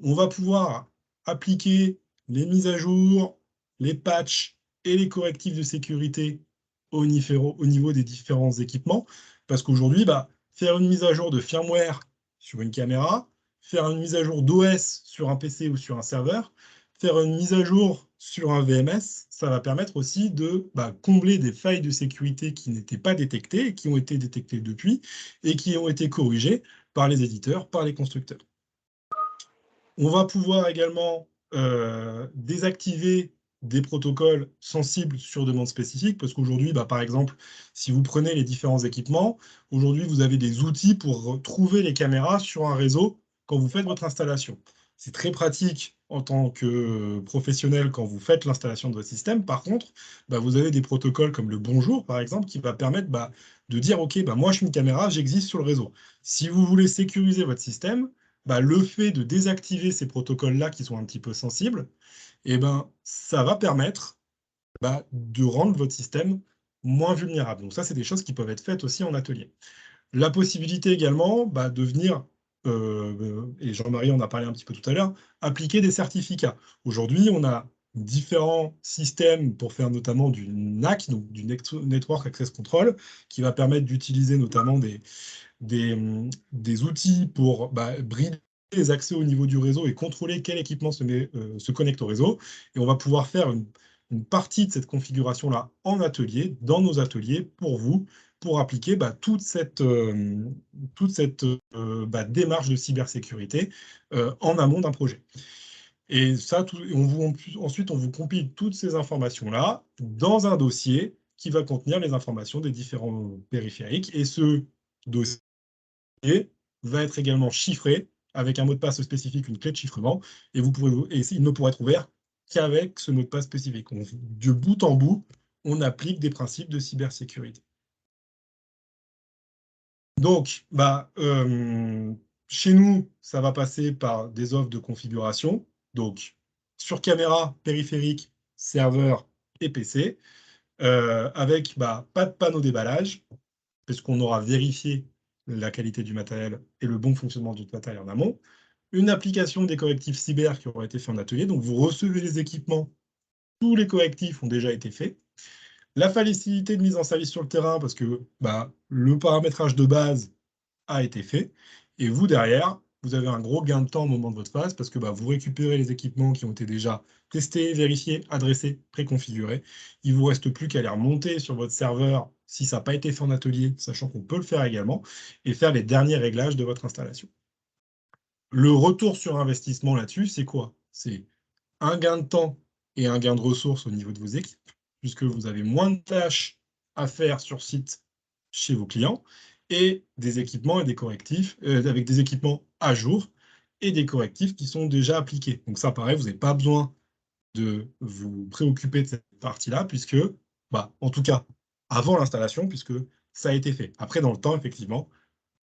On va pouvoir appliquer les mises à jour, les patchs et les correctifs de sécurité au niveau des différents équipements, parce qu'aujourd'hui, faire une mise à jour de firmware sur une caméra, faire une mise à jour d'OS sur un PC ou sur un serveur, faire une mise à jour sur un VMS, ça va permettre aussi de combler des failles de sécurité qui n'étaient pas détectées, et qui ont été détectées depuis, et qui ont été corrigées par les éditeurs, par les constructeurs. On va pouvoir également désactiver des protocoles sensibles sur demande spécifique, parce qu'aujourd'hui, par exemple, si vous prenez les différents équipements, aujourd'hui, vous avez des outils pour trouver les caméras sur un réseau quand vous faites votre installation. C'est très pratique en tant que professionnel quand vous faites l'installation de votre système. Par contre, vous avez des protocoles comme le Bonjour, par exemple, qui va permettre de dire, OK, moi, je suis une caméra, j'existe sur le réseau. Si vous voulez sécuriser votre système, le fait de désactiver ces protocoles-là qui sont un petit peu sensibles, ça va permettre de rendre votre système moins vulnérable. Donc ça, c'est des choses qui peuvent être faites aussi en atelier. La possibilité également de venir, et Jean-Marie en a parlé un petit peu tout à l'heure, appliquer des certificats. Aujourd'hui, on a différents systèmes pour faire notamment du NAC, donc du Network Access Control, qui va permettre d'utiliser notamment des outils pour brider les accès au niveau du réseau et contrôler quel équipement se connecte au réseau. Et on va pouvoir faire une partie de cette configuration-là en atelier, dans nos ateliers, pour vous, pour appliquer toute cette démarche de cybersécurité en amont d'un projet. Et ça, ensuite, on vous compile toutes ces informations-là dans un dossier qui va contenir les informations des différents périphériques. Et ce dossier va être également chiffré avec un mot de passe spécifique, une clé de chiffrement, et il ne pourra être ouvert qu'avec ce mot de passe spécifique. De bout en bout, on applique des principes de cybersécurité. Donc, chez nous, ça va passer par des offres de configuration. Donc, sur caméra, périphérique, serveur et PC, avec pas de panneau déballage, puisqu'on aura vérifié la qualité du matériel et le bon fonctionnement du matériel en amont. Une application des correctifs cyber qui aura été fait en atelier. Donc, vous recevez les équipements, tous les correctifs ont déjà été faits. La facilité de mise en service sur le terrain, parce que le paramétrage de base a été fait. Et vous, derrière, vous avez un gros gain de temps au moment de votre phase, parce que vous récupérez les équipements qui ont été déjà testés, vérifiés, adressés, préconfigurés. Il ne vous reste plus qu'à les remonter sur votre serveur si ça n'a pas été fait en atelier, sachant qu'on peut le faire également, et faire les derniers réglages de votre installation. Le retour sur investissement là-dessus, c'est quoi? C'est un gain de temps et un gain de ressources au niveau de vos équipes, puisque vous avez moins de tâches à faire sur site chez vos clients, et des équipements et des correctifs, avec des équipements à jour et des correctifs qui sont déjà appliqués. Donc ça, pareil, vous n'avez pas besoin de vous préoccuper de cette partie-là, puisque, en tout cas, avant l'installation, puisque ça a été fait. Après, dans le temps, effectivement,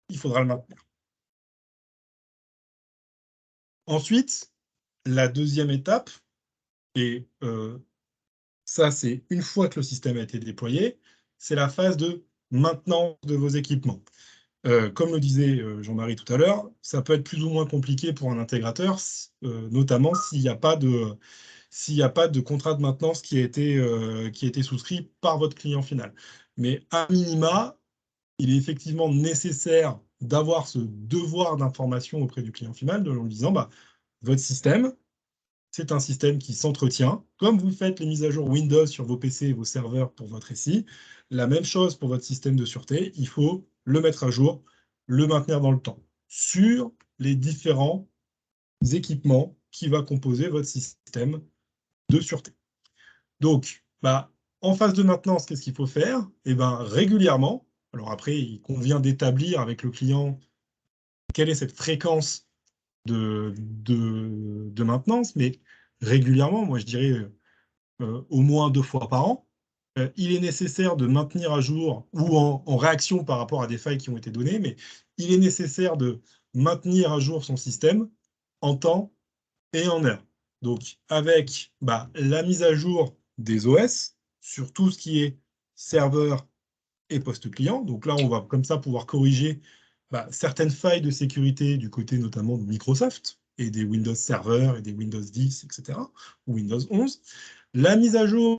il faudra le maintenir. Ensuite, la deuxième étape, et ça, c'est une fois que le système a été déployé, c'est la phase de maintenance de vos équipements. Comme le disait Jean-Marie tout à l'heure, ça peut être plus ou moins compliqué pour un intégrateur, notamment s'il n'y a pas de contrat de maintenance qui a été souscrit par votre client final. Mais à minima, il est effectivement nécessaire d'avoir ce devoir d'information auprès du client final, en lui disant, votre système, c'est un système qui s'entretient. Comme vous faites les mises à jour Windows sur vos PC et vos serveurs pour votre SI, la même chose pour votre système de sûreté, il faut le mettre à jour, le maintenir dans le temps, sur les différents équipements qui va composer votre système de sûreté. Donc, en phase de maintenance, qu'est-ce qu'il faut faire? Régulièrement, alors après, il convient d'établir avec le client quelle est cette fréquence de maintenance, mais régulièrement, moi je dirais au moins 2 fois par an, il est nécessaire de maintenir à jour, ou en réaction par rapport à des failles qui ont été données, mais il est nécessaire de maintenir à jour son système en temps et en heure. Donc avec la mise à jour des OS sur tout ce qui est serveur et poste client. Donc là, on va comme ça pouvoir corriger certaines failles de sécurité du côté notamment de Microsoft et des Windows Server et des Windows 10, etc., ou Windows 11. La mise à jour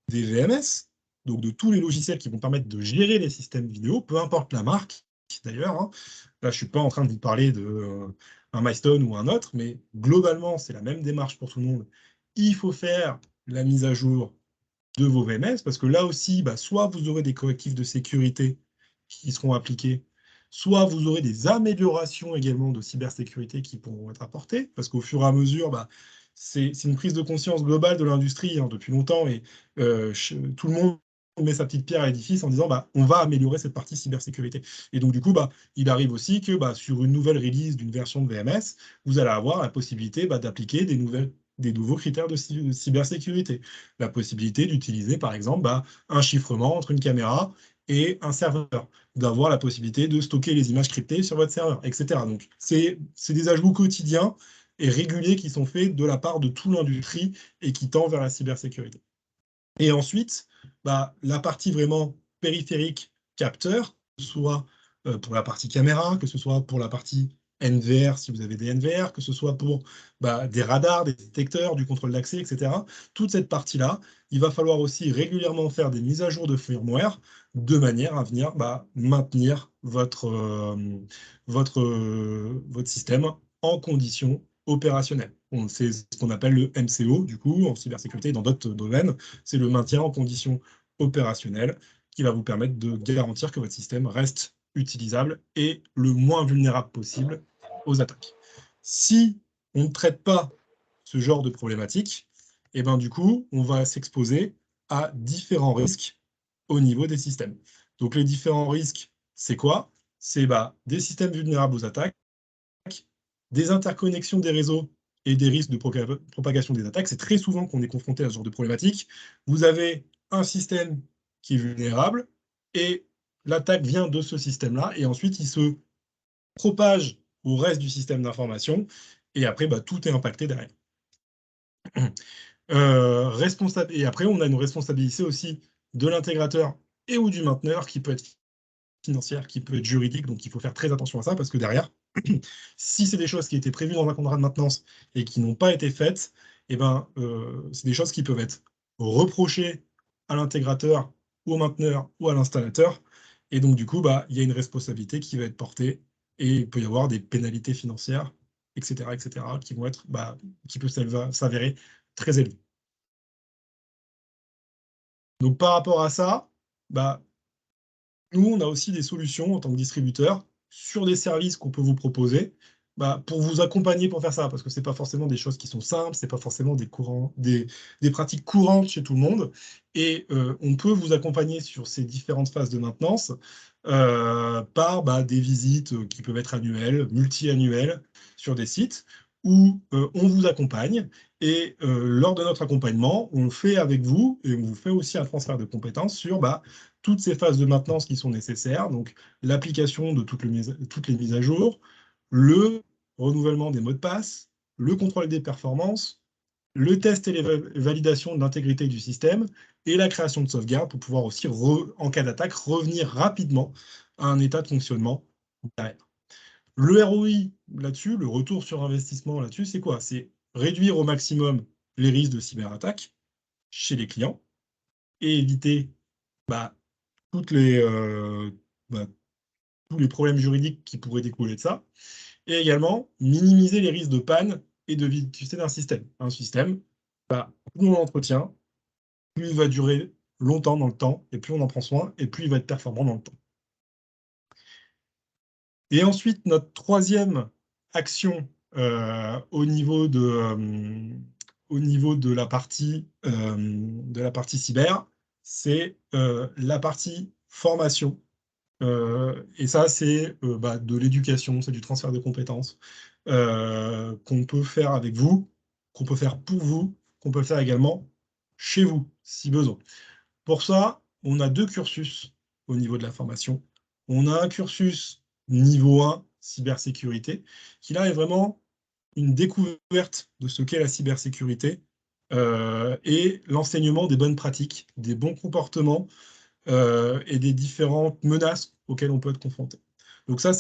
des VMS, donc de tous les logiciels qui vont permettre de gérer les systèmes vidéo, peu importe la marque, d'ailleurs. Là, je ne suis pas en train de vous parler un milestone ou un autre, mais globalement, c'est la même démarche pour tout le monde. Il faut faire la mise à jour de vos VMS, parce que là aussi, soit vous aurez des correctifs de sécurité qui seront appliqués, soit vous aurez des améliorations également de cybersécurité qui pourront être apportées, parce qu'au fur et à mesure, c'est une prise de conscience globale de l'industrie depuis longtemps, et tout le monde met sa petite pierre à l'édifice en disant on va améliorer cette partie cybersécurité. Et donc du coup, il arrive aussi que sur une nouvelle release d'une version de VMS, vous allez avoir la possibilité d'appliquer des nouveaux critères de cybersécurité. La possibilité d'utiliser, par exemple, un chiffrement entre une caméra et un serveur, d'avoir la possibilité de stocker les images cryptées sur votre serveur, etc. Donc, c'est des ajouts quotidiens et réguliers qui sont faits de la part de toute l'industrie et qui tend vers la cybersécurité. Et ensuite, la partie vraiment périphérique capteur, que ce soit pour la partie caméra, que ce soit pour la partie NVR, si vous avez des NVR, que ce soit pour des radars, des détecteurs, du contrôle d'accès, etc. Toute cette partie-là, il va falloir aussi régulièrement faire des mises à jour de firmware de manière à venir maintenir votre système en condition opérationnelle. C'est ce qu'on appelle le MCO, du coup, en cybersécurité, dans d'autres domaines, c'est le maintien en condition opérationnelle qui va vous permettre de garantir que votre système reste utilisable et le moins vulnérable possible aux attaques. Si on ne traite pas ce genre de problématique, et du coup, on va s'exposer à différents risques au niveau des systèmes. Donc les différents risques, c'est quoi? C'est des systèmes vulnérables aux attaques, des interconnexions des réseaux et des risques de propagation des attaques. C'est très souvent qu'on est confronté à ce genre de problématique. Vous avez un système qui est vulnérable et l'attaque vient de ce système-là et ensuite il se propage au reste du système d'information et après tout est impacté derrière. Et après on a une responsabilité aussi de l'intégrateur et ou du mainteneur qui peut être financière, qui peut être juridique, donc il faut faire très attention à ça parce que derrière, si c'est des choses qui étaient prévues dans un contrat de maintenance et qui n'ont pas été faites, c'est des choses qui peuvent être reprochées à l'intégrateur ou au mainteneur ou à l'installateur. Et donc, du coup, il y a une responsabilité qui va être portée et il peut y avoir des pénalités financières, etc., qui vont être, qui peuvent s'avérer très élevées. Donc, par rapport à ça, nous, on a aussi des solutions en tant que distributeur sur des services qu'on peut vous proposer pour vous accompagner pour faire ça, parce que ce n'est pas forcément des choses qui sont simples, ce n'est pas forcément des pratiques courantes chez tout le monde. Et on peut vous accompagner sur ces différentes phases de maintenance par des visites qui peuvent être annuelles, multi-annuelles sur des sites où on vous accompagne et lors de notre accompagnement, on fait avec vous et on vous fait aussi un transfert de compétences sur toutes ces phases de maintenance qui sont nécessaires, donc l'application de toutes les mises à jour, le renouvellement des mots de passe, le contrôle des performances, le test et les validations de l'intégrité du système, et la création de sauvegarde pour pouvoir aussi, en cas d'attaque, revenir rapidement à un état de fonctionnement derrière. Le ROI là-dessus, le retour sur investissement là-dessus, c'est quoi? C'est réduire au maximum les risques de cyberattaque chez les clients et éviter toutes les, tous les problèmes juridiques qui pourraient découler de ça, et également minimiser les risques de panne et de vétusté d'un système. Un système, plus on l'entretient, plus il va durer longtemps dans le temps, et plus on en prend soin, et plus il va être performant dans le temps. Et ensuite, notre troisième action au niveau de la partie cyber, c'est la partie formation. Et ça, c'est de l'éducation, c'est du transfert de compétences qu'on peut faire avec vous, qu'on peut faire pour vous, qu'on peut faire également chez vous, si besoin. Pour ça, on a deux cursus au niveau de la formation. On a un cursus niveau 1, cybersécurité, qui là est vraiment une découverte de ce qu'est la cybersécurité et l'enseignement des bonnes pratiques, des bons comportements et des différentes menaces auxquelles on peut être confronté. Donc ça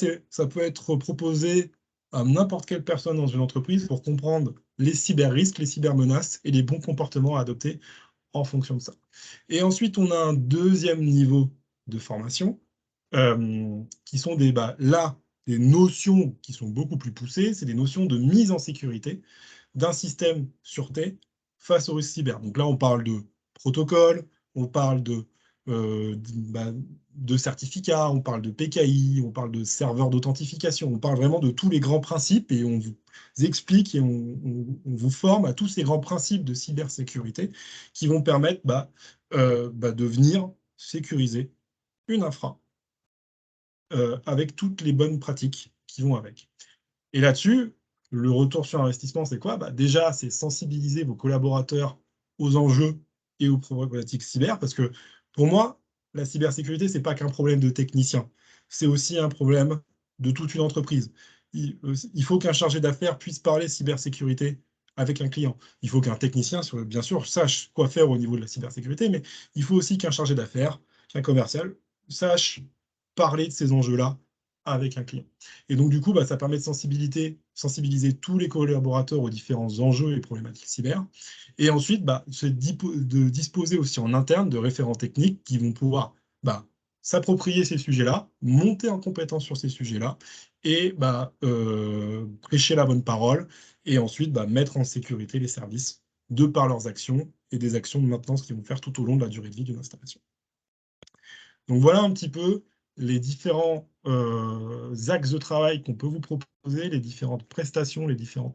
peut être proposé à n'importe quelle personne dans une entreprise pour comprendre les cyber-risques, les cyber-menaces et les bons comportements à adopter en fonction de ça. Et ensuite, on a un deuxième niveau de formation qui sont des des notions qui sont beaucoup plus poussées, c'est des notions de mise en sécurité d'un système sûreté face au risque cyber. Donc là, on parle de protocole, on parle de certificats, on parle de PKI, on parle de serveurs d'authentification, on parle vraiment de tous les grands principes et on vous explique et on vous forme à tous ces grands principes de cybersécurité qui vont permettre de venir sécuriser une infra avec toutes les bonnes pratiques qui vont avec. Et là-dessus, le retour sur investissement, c'est quoi? Déjà, c'est sensibiliser vos collaborateurs aux enjeux et aux problématiques cyber, parce que pour moi, la cybersécurité, c'est pas qu'un problème de technicien, c'est aussi un problème de toute une entreprise. Il faut qu'un chargé d'affaires puisse parler cybersécurité avec un client. Il faut qu'un technicien, bien sûr, sache quoi faire au niveau de la cybersécurité, mais il faut aussi qu'un chargé d'affaires, qu'un commercial, sache parler de ces enjeux-là avec un client. Et donc, du coup, ça permet de sensibiliser tous les collaborateurs aux différents enjeux et problématiques cyber. Et ensuite, c'est de disposer aussi en interne de référents techniques qui vont pouvoir s'approprier ces sujets-là, monter en compétence sur ces sujets-là et prêcher la bonne parole et ensuite mettre en sécurité les services de par leurs actions et des actions de maintenance qu'ils vont faire tout au long de la durée de vie d'une installation. Donc voilà un petit peu les différents axes de travail qu'on peut vous proposer, les différentes prestations, les différents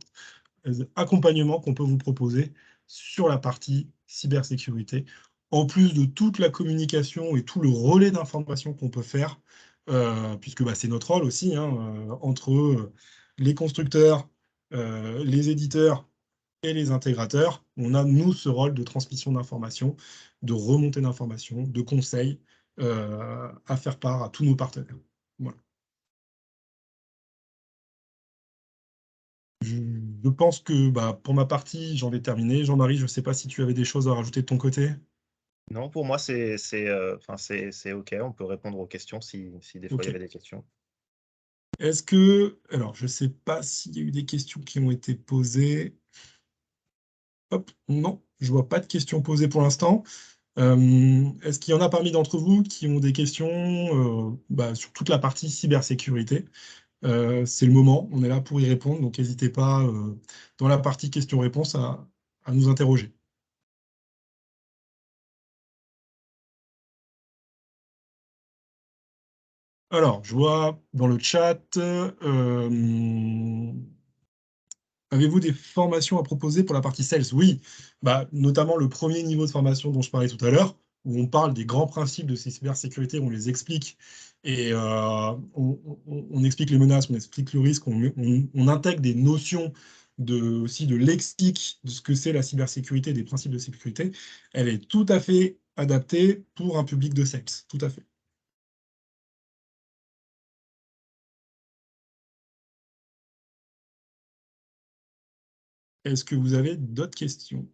accompagnements qu'on peut vous proposer sur la partie cybersécurité, en plus de toute la communication et tout le relais d'informations qu'on peut faire, puisque c'est notre rôle aussi, entre les constructeurs, les éditeurs et les intégrateurs, on a, nous, ce rôle de transmission d'informations, de remontée d'informations, de conseils à faire part à tous nos partenaires. Voilà. Je pense que pour ma partie, j'en ai terminé. Jean-Marie, je ne sais pas si tu avais des choses à rajouter de ton côté. Non, pour moi, c'est OK. On peut répondre aux questions si des fois il y Ok. avait des questions. Est-ce que... Alors, je ne sais pas s'il y a eu des questions qui ont été posées. Hop, non, je ne vois pas de questions posées pour l'instant. Est-ce qu'il y en a parmi d'entre vous qui ont des questions sur toute la partie cybersécurité? C'est le moment, on est là pour y répondre, donc n'hésitez pas dans la partie questions-réponses à nous interroger. Alors, je vois dans le chat, avez-vous des formations à proposer pour la partie sales? Oui, notamment le premier niveau de formation dont je parlais tout à l'heure, où on parle des grands principes de cybersécurité, on les explique, et on explique les menaces, on explique le risque, on intègre des notions aussi de lexique de ce que c'est la cybersécurité, des principes de sécurité. Elle est tout à fait adaptée pour un public de sales, tout à fait. Est-ce que vous avez d'autres questions?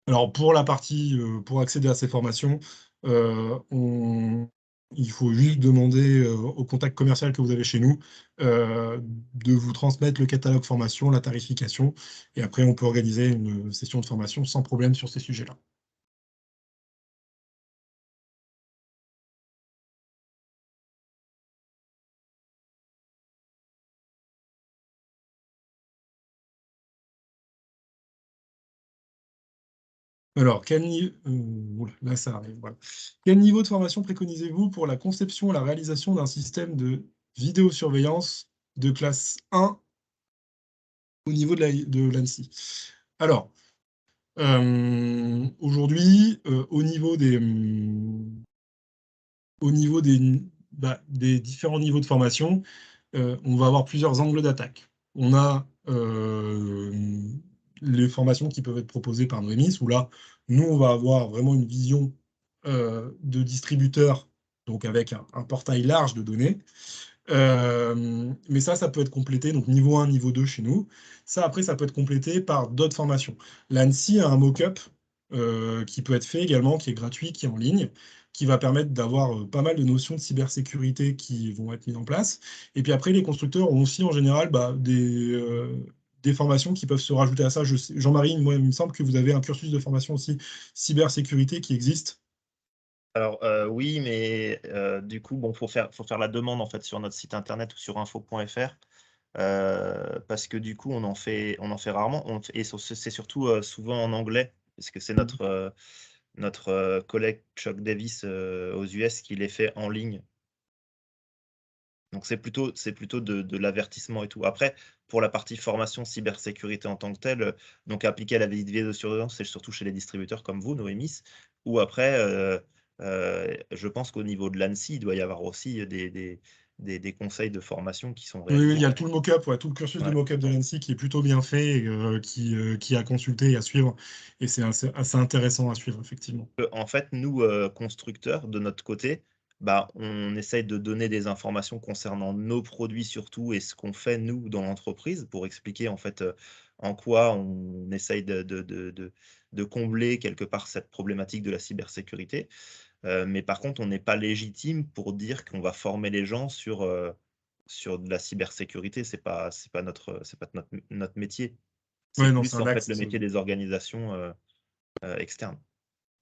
Alors, pour la partie, pour accéder à ces formations, il faut juste demander au contact commercial que vous avez chez nous de vous transmettre le catalogue formation, la tarification, et après, on peut organiser une session de formation sans problème sur ces sujets-là. Alors, là, ça arrive. Voilà. Quel niveau de formation préconisez-vous pour la conception et la réalisation d'un système de vidéosurveillance de classe 1 au niveau de l'ANSSI? Alors, aujourd'hui, au niveau des différents niveaux de formation, on va avoir plusieurs angles d'attaque. On a les formations qui peuvent être proposées par Noémis, où là, nous, on va avoir vraiment une vision de distributeur, donc avec un portail large de données. Mais ça peut être complété, donc niveau 1, niveau 2 chez nous. Ça, après, ça peut être complété par d'autres formations. L'ANSSI a un mock-up qui peut être fait également, qui est gratuit, qui est en ligne, qui va permettre d'avoir pas mal de notions de cybersécurité qui vont être mises en place. Et puis après, les constructeurs ont aussi en général des formations qui peuvent se rajouter à ça. Jean-Marie, moi, il me semble que vous avez un cursus de formation aussi cybersécurité qui existe. Alors oui, mais du coup, bon, faut faire la demande en fait sur notre site internet ou sur info.fr. Parce que du coup, on en fait rarement. Et c'est surtout souvent en anglais, parce que c'est notre collègue Chuck Davis aux US qui les fait en ligne. Donc c'est plutôt de l'avertissement et tout. Après, pour la partie formation cybersécurité en tant que telle, donc appliquée à la vidéosurveillance, c'est surtout chez les distributeurs comme vous, Noémis, ou après, je pense qu'au niveau de l'ANSSI, il doit y avoir aussi des conseils de formation qui sont Oui, oui, réalisés. il y a tout le mock-up, tout le cursus de Ouais. mock-up de l'ANSSI qui est plutôt bien fait, et, qui a consulté et à suivre. Et c'est assez intéressant à suivre, effectivement. En fait, nous, constructeurs, de notre côté, bah, on essaye de donner des informations concernant nos produits surtout et ce qu'on fait nous dans l'entreprise pour expliquer en fait, en quoi on essaye de combler quelque part cette problématique de la cybersécurité. Mais par contre, on n'est pas légitime pour dire qu'on va former les gens sur de la cybersécurité. C'est pas notre métier. C'est Ouais, non, c'est plus un en fait le axe. métier des organisations, externes.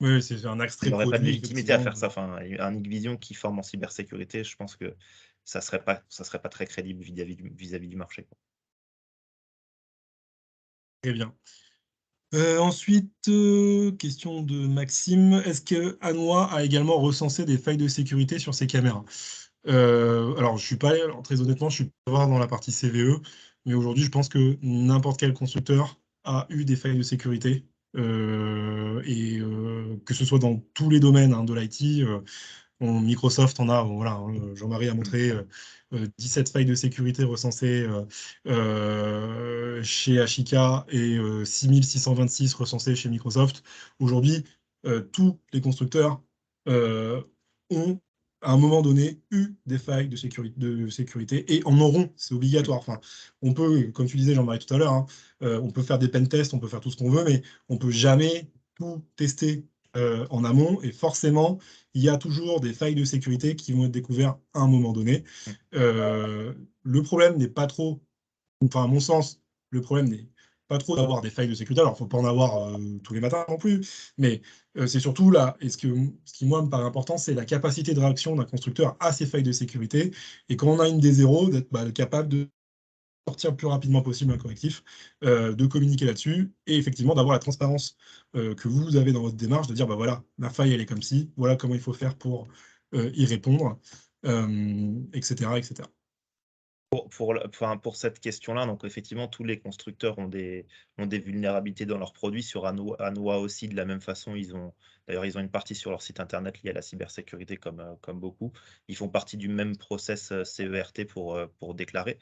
Oui, c'est un axe On très n'aurait pas de produit, légitimité à effectivement. faire ça. Enfin, un Hikvision qui forme en cybersécurité, je pense que ça serait pas très crédible vis-à-vis du marché, quoi. Très bien. Ensuite, question de Maxime. Est-ce que Anoa a également recensé des failles de sécurité sur ses caméras? Alors, je suis pas, alors, très honnêtement, je suis pas voir dans la partie CVE, mais aujourd'hui, je pense que n'importe quel constructeur a eu des failles de sécurité, que ce soit dans tous les domaines, de l'IT. Microsoft en a, voilà, Jean-Marie a Mmh. montré 17 failles de sécurité recensées chez Ashika et 6626 recensées chez Microsoft. Aujourd'hui, tous les constructeurs ont, à un moment donné, eu des failles de sécurité et en auront, c'est Mmh. obligatoire. Enfin, on peut, comme tu disais, Jean-Marie, tout à l'heure, on peut faire des pen tests, on peut faire tout ce qu'on veut, mais on peut jamais tout tester en amont, et forcément, il y a toujours des failles de sécurité qui vont être découvertes à un moment donné. Mmh. Le problème n'est pas trop, enfin à mon sens, le problème n'est pas trop d'avoir des failles de sécurité. Alors, il ne faut pas en avoir tous les matins non plus, mais c'est surtout là, et ce qui moi me paraît important, c'est la capacité de réaction d'un constructeur à ces failles de sécurité. Et quand on a une des zéros, d'être capable de sortir le plus rapidement possible un correctif, de communiquer là-dessus, et effectivement d'avoir la transparence que vous avez dans votre démarche, de dire, bah voilà, la faille, elle est comme ci, voilà comment il faut faire pour y répondre, etc., etc. Pour cette question-là, donc effectivement, tous les constructeurs ont des vulnérabilités dans leurs produits. Sur Anoa aussi, de la même façon, d'ailleurs, ils ont une partie sur leur site internet liée à la cybersécurité, comme beaucoup. Ils font partie du même process CERT pour déclarer.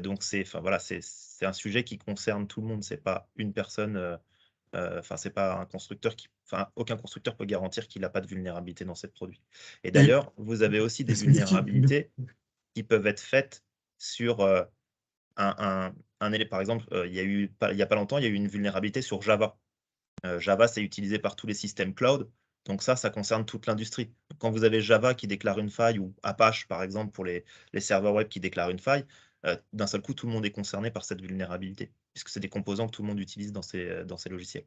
Donc, enfin, voilà, c'est un sujet qui concerne tout le monde. C'est pas une personne, enfin, c'est pas un constructeur enfin, aucun constructeur peut garantir qu'il n'a pas de vulnérabilité dans ses produits. Et Et, d'ailleurs, vous avez aussi des mais- vulnérabilités qui peuvent être faites sur par exemple, il y a pas longtemps, il y a eu une vulnérabilité sur Java. Java, c'est utilisé par tous les systèmes cloud, donc ça concerne toute l'industrie. Quand vous avez Java qui déclare une faille, ou Apache, par exemple, pour les serveurs web qui déclarent une faille, d'un seul coup, tout le monde est concerné par cette vulnérabilité, puisque c'est des composants que tout le monde utilise dans ses logiciels.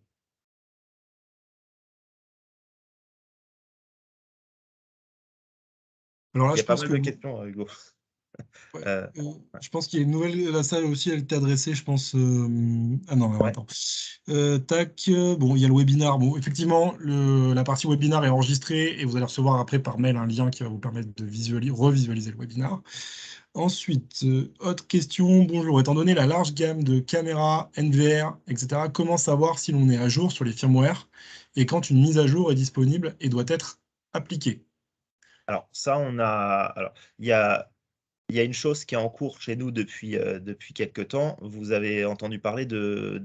alors Donc là, il y je a pas pense mal que de questions, Hugo. ouais, Euh, je pense qu'il y a une nouvelle, la salle aussi, elle t'est adressée, je pense. Ah non, alors, ouais. attends. Tac, bon, il y a le webinar. Bon, effectivement, la partie webinar est enregistrée et vous allez recevoir après par mail un lien qui va vous permettre de revisualiser le webinar. Ensuite, autre question. Bonjour, étant donné la large gamme de caméras, NVR, etc., comment savoir si l'on est à jour sur les firmware et quand une mise à jour est disponible et doit être appliquée? Alors ça, alors il y a une chose qui est en cours chez nous depuis quelque temps. Vous avez entendu parler de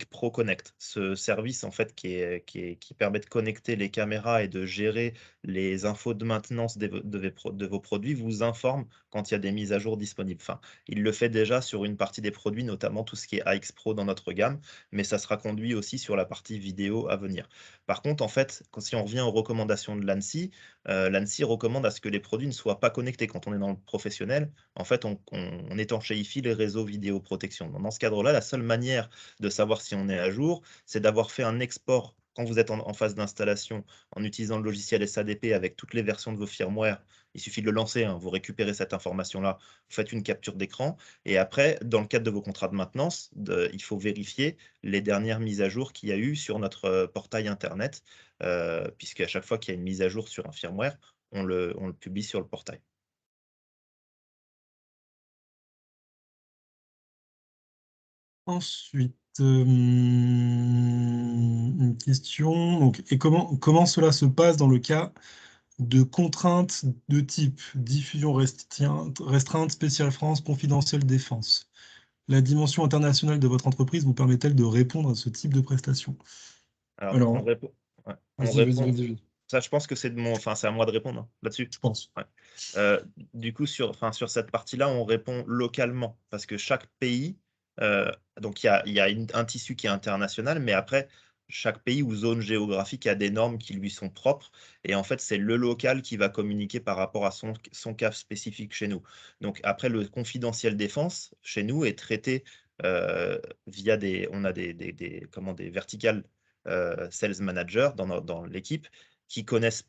Pro Connect, ce service en fait qui permet de connecter les caméras et de gérer les infos de maintenance de vos produits, vous informe quand il y a des mises à jour disponibles. Enfin, il le fait déjà sur une partie des produits, notamment tout ce qui est AX Pro dans notre gamme, mais ça sera conduit aussi sur la partie vidéo à venir. Par contre, en fait, si on revient aux recommandations de l'ANSSI, l'ANSSI recommande à ce que les produits ne soient pas connectés. Quand on est dans le professionnel, en fait, on étanchéifie les réseaux vidéoprotection. Dans ce cadre-là, la seule manière de savoir si on est à jour, c'est d'avoir fait un export quand vous êtes en phase d'installation en utilisant le logiciel SADP avec toutes les versions de vos firmware. Il suffit de le lancer, hein, vous récupérez cette information-là, vous faites une capture d'écran et après, dans le cadre de vos contrats de maintenance, il faut vérifier les dernières mises à jour qu'il y a eu sur notre portail internet, puisqu'à chaque fois qu'il y a une mise à jour sur un firmware, on le publie sur le portail. Ensuite, une question. Donc, et comment cela se passe dans le cas de contraintes de type diffusion restreinte, spéciale France, confidentielle défense? La dimension internationale de votre entreprise vous permet-elle de répondre à ce type de prestations? Alors, on Alors, répond, ouais, on vas-y, vas-y, répond. vas-y, vas-y, Ça, je pense que c'est c'est à moi de répondre, hein, là-dessus. je pense. Ouais. Du coup, sur cette partie-là, on répond localement parce que chaque pays, donc il y a un tissu qui est international, mais après, chaque pays ou zone géographique a des normes qui lui sont propres et en fait, c'est le local qui va communiquer par rapport à son cas spécifique chez nous. Donc après, le confidentiel défense, chez nous, est traité, via on a des verticales, sales managers dans l'équipe qui connaissent